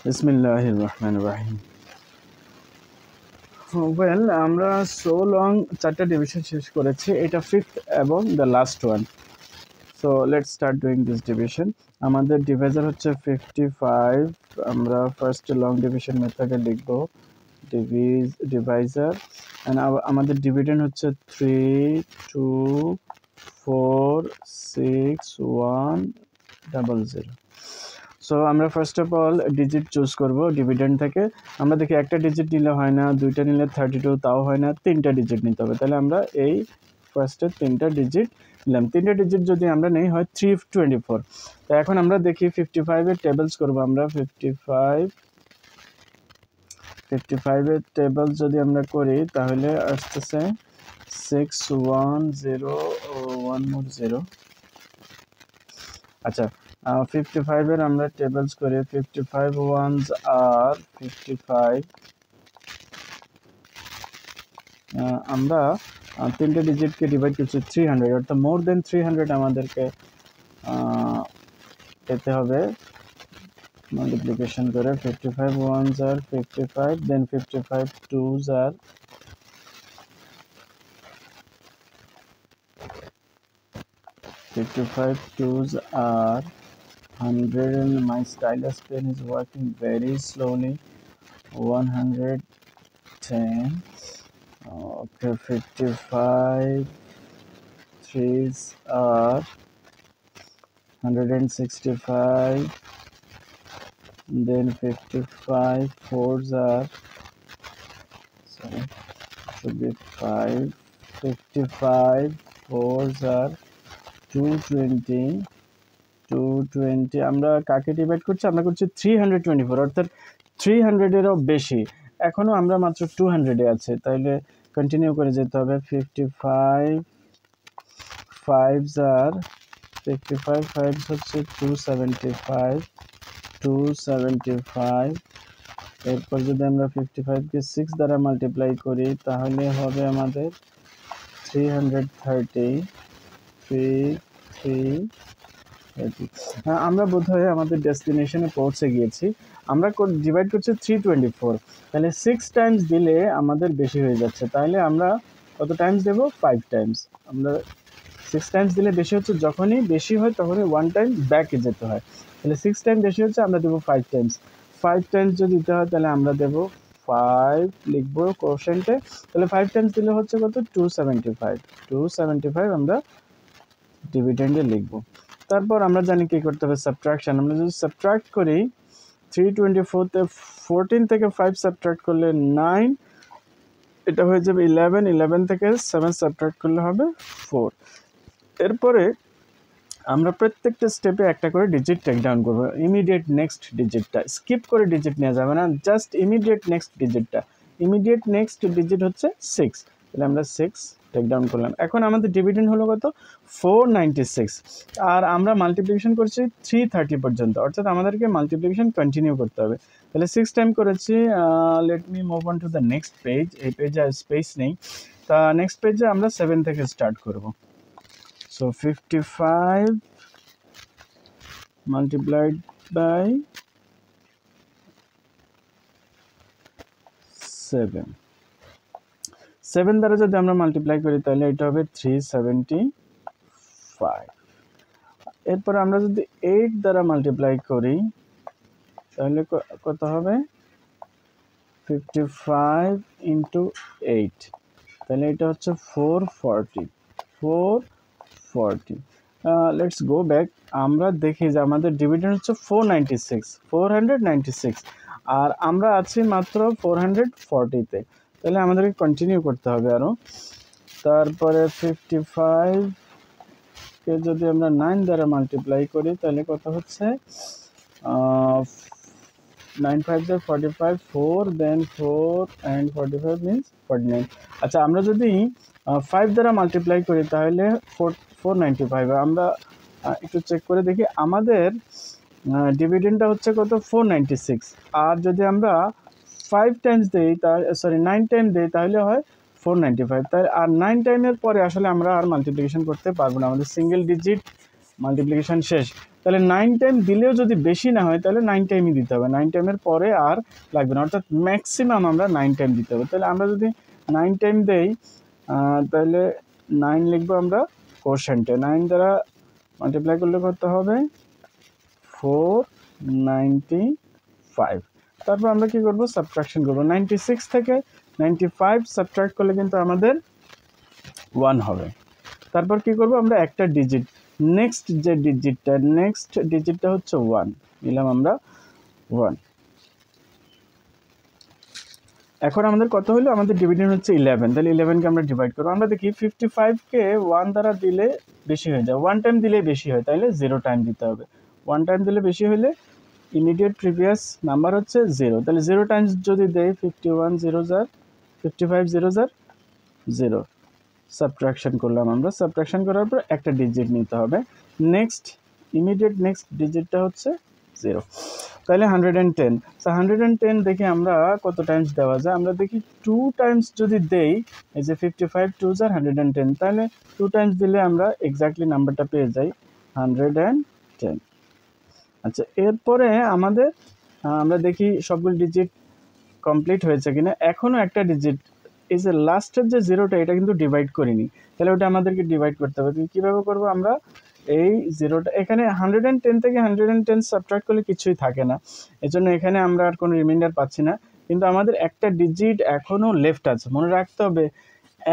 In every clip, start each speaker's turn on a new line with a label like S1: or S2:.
S1: বিসমিল্লাহির রহমানির রহিম। ওয়েল, আমরা সো লং 4টা ডিভিশন শেষ করেছি, এটা ফিফথ এবং the last one. So let's start doing this division. আমাদের ডিভাইজার হচ্ছে 55। আমরা ফার্স্ট লং ডিভিশন মেথডে লিখব ডিভাইজার, অ্যান্ড আমাদের ডিভিডেন্ড হচ্ছে 3, 2, 4, 6, 1, 0. সো আমরা first of all digit choose করব ডিভিডেন্ড থেকে। আমরা দেখি একটা ডিজিট নিলে হয় না, দুইটা নিলে 32 তাও হয় না, 3টা ডিজিট নিতে হবে। তাহলে আমরা এই ফার্স্টে 3টা ডিজিট নিলাম। 3টা ডিজিট যদি আমরা নেই হয় 324। তো এখন আমরা দেখি 55-এর টেবলস করব। আমরা 55-এর টেবলস যদি আমরা করি তাহলে আসতেছে 610 আচ্ছা, 55-এর আমরা টেবলস করি। 55 ones are 55। আমরা 3টে ডিজিটকে ডিভাইড করছি 300, অর্থাৎ মোর দেন 300 আমাদেরকে পেতে হবে মাল্টিপ্লিকেশন করে। 55 ones are 55, then 55 twos are 100, and my stylus pen is working very slowly. 110. Okay, 55 threes are 165, then 55 fours are, sorry, should be 5. 55 fours are 220. আমরা কাকে ডিভাইড করছি? আমরা করছি 324, অর্থাৎ 300-এরও বেশি। এখনো আমরা মাত্র 200-এ আছে, তাইলে কন্টিনিউ করে যেতে হবে। 55 fives are 55 fives হচ্ছে 275। এরপর যদি আমরা 55-কে 6 দ্বারা মাল্টিপ্লাই করি তাহলে হবে আমাদের 330। আমরা বোধহয় আমাদের ডেস্টিনেশনে পৌঁছে গিয়েছি। আমরা ডিভাইড করছি 324, তাহলে 6 টাইমস দিলে আমাদের বেশি হয়ে যাচ্ছে। তাহলে আমরা কত টাইমস দেব? 5 টাইমস। আমরা 6 টাইমস দিলে বেশি হচ্ছে, যখনই বেশি হয় তখনই 1 টাইম ব্যাকে যেতে হয়। তাহলে 6 টাইম বেশি হচ্ছে, আমরা দেবো 5 টাইমস। 5 টাইমস যদি দিতে হয় তাহলে আমরা দেবো 5 লিখবো কোশ্চেন্টে। তাহলে 5 টাইমস দিলে হচ্ছে কত? 275 আমরা ডিভিডেন্ডে লিখবো। তারপর আমরা জানি কি করতে হবে, সাবট্রাকশন। আমরা যদি সাবট্রাক্ট করি 324-তে 14 থেকে 5 সাবট্রাক্ট করলে 9, এটা হয়ে যাবে 11 থেকে 7 সাবট্রাক্ট করলে হবে 4। এরপরে আমরা প্রত্যেকটা স্টেপে একটা করে ডিজিট টেক ডাউন করবো। ইমিডিয়েট নেক্সট ডিজিটটা স্কিপ করে ডিজিট নেওয়া যাবে না, জাস্ট ইমিডিয়েট নেক্সট ডিজিটটা। ইমিডিয়েট নেক্সট ডিজিট হচ্ছে 6, তাহলে আমরা 6 টেক ডাউন করলাম। এখন আমাদের ডিভিডেন্ড হলো কত? 496, আর আমরা মাল্টিপ্লিকেশন করছি 330 পর্যন্ত, অর্থাৎ আমাদেরকে মাল্টিপ্লিকেশন কন্টিনিউ করতে হবে। তাহলে 6 টাইম করেছি। Let me move on to the next page. এই পেজে আর স্পেস নেই, তা নেক্সট পেজে আমরা 7 থেকে স্টার্ট করব। So 55 multiplied by 7 দ্বারা যদি আমরা মাল্টিপ্লাই করি তাহলে এটা হবে 375। এরপর আমরা যদি 8 দ্বারা মাল্টিপ্লাই করি তাহলে কত হবে? 55 into 8, তাহলে এটা হচ্ছে 440। Let's go back. আমরা দেখি যে আমাদের ডিভিডেন্ড হচ্ছে 496, আর আমরা আছি মাত্র 440-তে। তাহলে আমাদেরকে কন্টিনিউ করতে হবে আরও। তারপরে 55-কে যদি আমরা 9 দ্বারা মাল্টিপ্লাই করি তাহলে কত হচ্ছে? 9 5 45, 4 then 4 and 45 means 49। আচ্ছা, আমরা যদি 5 দ্বারা মাল্টিপ্লাই করি তাহলে 495। আমরা একটু চেক করে দেখি, আমাদের ডিভিডেন্ডটা হচ্ছে কত? 496। আর যদি আমরা 5 টাইমস দিই, 9 টাইম দিই তাহলে হয় 495। তাই আর 9 টাইমের পরে আসলে আমরা আর মাল্টিপ্লিকেশন করতে পারবো না, আমাদের সিঙ্গেল ডিজিট মাল্টিপ্লিকেশন শেষ। তাহলে 9 টাইম দিলেও যদি বেশি না হয় তাহলে 9 টাইমই দিতে হবে, 9 টাইমের পরে আর লাগবে না, অর্থাৎ ম্যাক্সিমাম আমরা 9 টাইম দিতে হবে। তাহলে আমরা যদি 9 টাইম দেই তাহলে 9 লিখবো আমরা কোশেন্টে, 9 দ্বারা মাল্টিপ্লাই করলে কত হবে 495। তারপর আমরা কি করব সাবট্রাকশন করব, 96 থেকে 95 সাবট্রাক্ট করলে কিন্তু আমাদের 1 হবে। তারপর কি করব আমরা একটা ডিজিট, নেক্সট ডিজিটটা হচ্ছে 1 নিলাম আমরা 1। এখন আমাদের কত হলো, আমাদের ডিভিডেন্ড হচ্ছে 11, তাহলে 11কে আমরা ডিভাইড করব। আমরা দেখি 55কে 1 দ্বারা দিলে বেশি হয়ে যায়, 1 টাইম দিলে বেশি হয়, তাইলে 0 টাইম দিতে হবে। 1 টাইম দিলে বেশি হলে ইমিডিয়েট প্রিভিয়াস নাম্বার হচ্ছে 0, তাহলে 0 টাইমস যদি দেই 51 0 জার 55 0 জার 0, সাবট্রাকশন করলাম আমরা। সাবট্রাকশন করার পর একটা ডিজিট নিতে হবে, নেক্সট ইমিডিয়েট নেক্সট ডিজিটটা হচ্ছে 0, তাহলে 110। সো 110 দেখি আমরা কত টাইমস দেওয়া যায়, আমরা দেখি 2 টাইমস যদি দেই, এই যে 55 2 জার 110, তাহলে 2 টাইমস দিলে আমরা এক্স্যাক্টলি নাম্বারটা পেয়ে যাই 110। আচ্ছা, এরপরে আমাদের আমরা দেখি সবগুলো ডিজিট কমপ্লিট হয়েছে কিনা। এখনও একটা ডিজিট, এই যে লাস্টের যে 0টা এটা কিন্তু ডিভাইড করিনি, তাহলে ওটা আমাদেরকে ডিভাইড করতে হবে। কীভাবে করব আমরা, এই 0টা এখানে 110 থেকে 110 সাবট্রাক্ট করলে কিছুই থাকে না, এজন্য এখানে আমরা আর কোনো রিমাইন্ডার পাচ্ছি না, কিন্তু আমাদের একটা ডিজিট এখনও লেফট আছে। মনে রাখতে হবে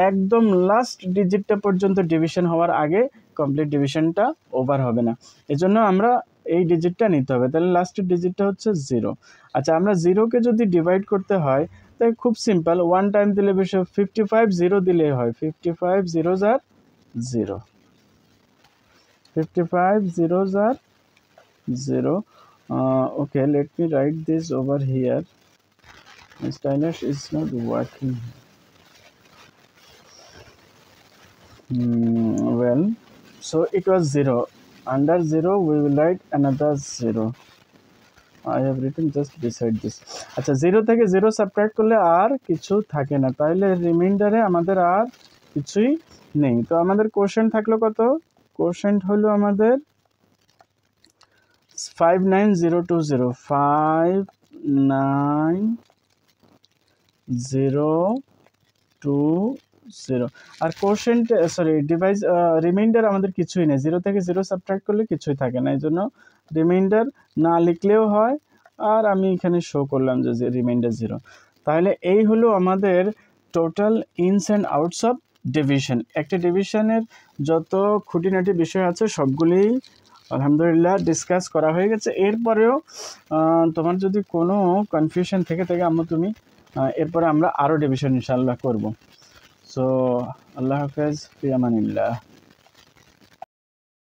S1: একদম লাস্ট ডিজিটটা পর্যন্ত ডিভিশন হওয়ার আগে কমপ্লিট ডিভিশনটা ওভার হবে না, এজন্য আমরা এই ডিজিটটা নিতে হবে। তাহলে লাস্টের ডিজিটটা হচ্ছে 0। আচ্ছা, আমরা 0কে যদি ডিভাইড করতে হয় তাই খুব সিম্পল, 1 টাইম দিলে বেশি, 55 0 দিলেই হয়, 55 0 jar 0, 55 0 jar 0। Okay, let me write this over here. My stylus is not working. Well, so it was 0. Under 0 we will write another 0. I have written just beside this. আচ্ছা, 0 থেকে 0 subtract করলে আর কিছু থাকে না, তাহলে রিমাইন্ডারে আমাদের আর কিছুই নেই। তো আমাদের কোশেন্ট থাকলো কত, কোশেন্ট হলো আমাদের 59020, 59020। আর কোশেন্ট ডিভাইস রিমাইন্ডার আমাদের কিছুই নেই, 0 থেকে 0 সাবট্রাক্ট করলে কিছুই থাকে না, এই জন্য রিমাইন্ডার না লিখলেও হয়, আর আমি এখানে শো করলাম যে রিমাইন্ডার 0। তাহলে এই হলো আমাদের total ins and outs of division. একটা ডিভিশনের যত খুঁটিনাটি বিষয় আছে সবগুলোই আলহামদুলিল্লাহ ডিসকাস করা হয়ে গেছে। এরপরেও তোমার যদি কোনো কনফিউশন থেকে থাকে আম্মু তুমি, এরপরে আমরা আরও ডিভিশন ইনশাআল্লাহ করব। সো আল্লাহ হাফেজ, ফি আমানিল্লাহ।